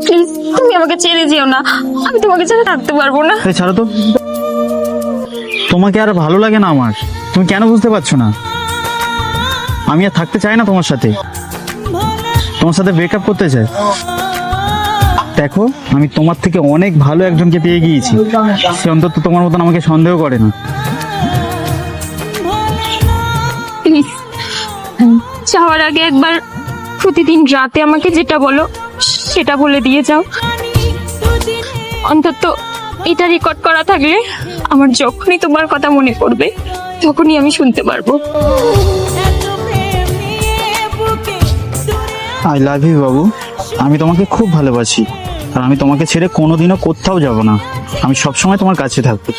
Please তুমি আমাকে ছেড়ে যেও না, আমি তোমাকে ছেড়ে থাকতে পারবো না। ছাড়ো তো, তোমাকে আর ভালো লাগে না আমার? তুমি কেন বুঝতে পারছো না? আমি আর থাকতে চাই না তোমার সাথে, তোমার সাথে ব্রেকআপ করতে চাই। দেখো, আমি তোমার থেকে অনেক ভালো একজনকে পেয়ে গিয়েছি, সে অন্তত তোমার মতন আমাকে সন্দেহ করে না। প্লিজ যাওয়ার আগে একবার প্রতিদিন রাতে আমাকে যেটা বলো সেটা বলে দিয়ে যাও। অন্তত এটা রেকর্ড করা থাকলে আমার যখনই তোমার কথা মনে পড়বে তখনই আমি শুনতে পারবো। আই লাভ ইউ বাবু, আমি তোমাকে খুব ভালোবাসি, আর আমি তোমাকে ছেড়ে কোনোদিনও কোথাও যাব না। আমি সবসময় তোমার কাছে থাকবো।